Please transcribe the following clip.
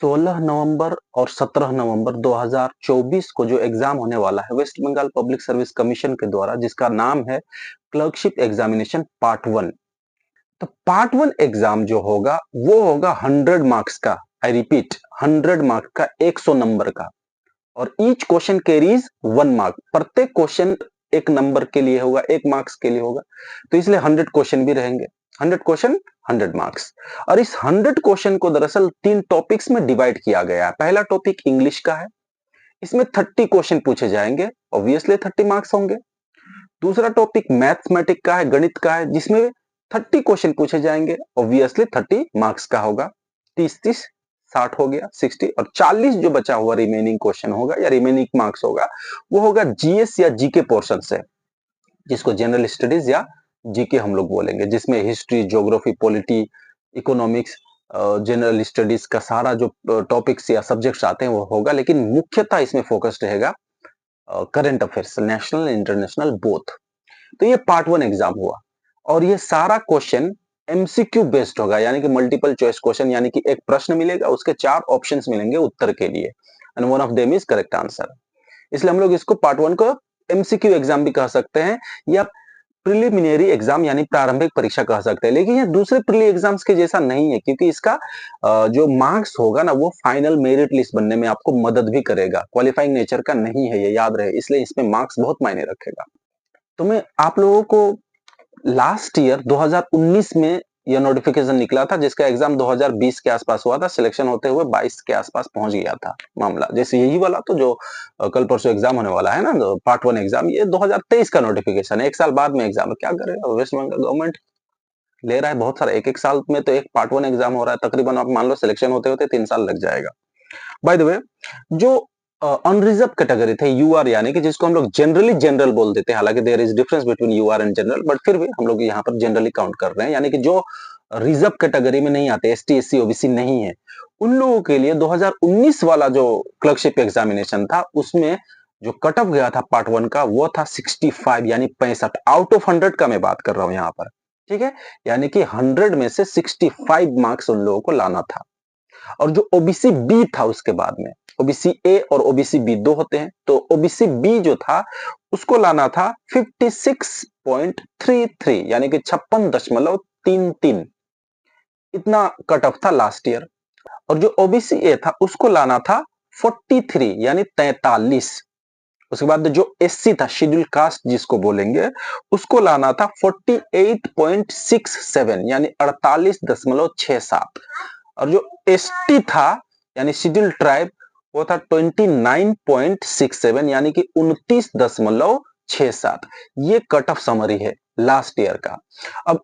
16 नवंबर और 17 नवंबर 2024 को जो एग्जाम होने वाला है west Bengal public service commission के द्वारा, जिसका नाम है क्लर्कशिप एग्जामिनेशन पार्ट 1। तो पार्ट 1 एग्जाम जो होगा वो होगा 100 मार्क्स का। आई रिपीट, 100 मार्क्स का, 100 नंबर का। और ईच क्वेश्चन कैरीज 1 मार्क। प्रत्येक क्वेश्चन एक नंबर के लिए होगा, 1 मार्क्स के लिए होगा। तो इसलिए 100 क्वेश्चन भी रहेंगे। 100 क्वेश्चन 100 मार्क्स। और इस 100 क्वेश्चन को दरअसल 3 टॉपिक्स में डिवाइड किया गया है। पहला टॉपिक इंग्लिश का है, इसमें 30 क्वेश्चन पूछे जाएंगे, ऑब्वियसली 30 मार्क्स होंगे। दूसरा टॉपिक मैथमेटिक का है, गणित का है, जिसमें 30 क्वेश्चन पूछे जाएंगे, ऑब्वियसली 30 मार्क्स का होगा। 30 60 हो गया, 60। और 40 जो बचा हुआ रिमेनिंग क्वेश्चन होगा या रिमेनिंग मार्क्स होगा, वो होगा जीएस या जीके पोर्शन से, जिसको जनरल स्टडीज या जीके हम लोग बोलेंगे, जिसमें history, geography, polity, economics, general studies का सारा जो टॉपिक्स या सब्जेक्ट्स आते हैं वो होगा। लेकिन मुख्यतः इसमें फोकस रहेगा current affairs, national international both. तो ये पार्ट 1 एग्जाम हुआ। और ये सारा क्वेश्चन एमसीक्यू बेस्ड होगा, यानी कि मल्टीपल चॉइस क्वेश्चन, यानी कि एक प्रश्न मिलेगा, उसके 4 ऑप्शंस मिलेंगे उत्तर के लिए, and one of them is correct answer. इसलिए हम लोग इसको पार्ट 1 को एमसीक्यू एग्जाम भी कह सकते हैं, या प्रिलिमिनरी एग्जाम यानी प्रारंभिक परीक्षा कह सकते हैं। लेकिन ये दूसरे प्रीली एग्जाम्स के जैसा नहीं है, क्योंकि इसका जो मार्क्स होगा ना, वो फाइनल मेरिट लिस्ट बनने में आपको मदद भी करेगा। क्वालिफाइंग नेचर का नहीं है, ये याद रहे, इसलिए इसमें मार्क्स बहुत मायने रखेगा। तो मैं आप लोगों को लास्ट ईयर 2019 में यह नोटिफिकेशन निकला था, जिसका एग्जाम 2020 के आसपास हुआ था। सिलेक्शन होते हुए 22 के आसपास पहुंच गया था मामला। जैसे यही वाला तो जो कल परसों एग्जाम होने वाला है ना, पार्ट 1 एग्जाम, ये 2023 का नोटिफिकेशन है, 1 साल बाद में एग्जाम है। क्या करे वेस्ट बंगाल गवर्नमेंट, ले रहा है बहुत सारा। एक साल में तो एक पार्ट 1 एग्जाम हो रहा है, तकरीबन आप मान लो सिलेक्शन होते होते 3 साल लग जाएगा। बाय द वे, जो अनरिजर्व कैटेगरी थे, यूआर, यानी कि जिसको हम लोग जनरली जनरल बोल देते हैं, हालांकि there is difference between UR and general, but फिर भी हम लोग यहाँ पर जनरली काउंट कर रहे हैं, यानी कि जो रिजर्व कैटेगरी में नहीं आते, एसटी, एससी, ओबीसी नहीं है, उन लोगों के लिए 2019 वाला जो क्लर्कशिप एग्जामिनेशन था, उसमें जो कट ऑफ गया था पार्ट 1 का, वो था 65, यानी 65 आउट ऑफ 100 का मैं बात कर रहा हूं यहाँ पर। ठीक है, यानी कि 100 में से 65 मार्क्स उन लोगों को लाना था। और जो ओबीसी बी था उसके बाद में, ओबीसी ए और ओबीसी बी दो होते हैं, तो ओबीसी बी जो था उसको लाना था 56.33, यानी कि 56.33, इतना कट ऑफ था लास्ट ईयर। और जो ओबीसी ए था उसको लाना था 43, यानी 43। उसके बाद जो एससी था, शेड्यूल कास्ट जिसको बोलेंगे, उसको लाना था 48.67, यानी 48.67। और जो एसटी था, यानी शेड्यूल ट्राइब, वो था 29.67, यानी कि 29.67। ये कट ऑफ समरी है लास्ट ईयर का। अब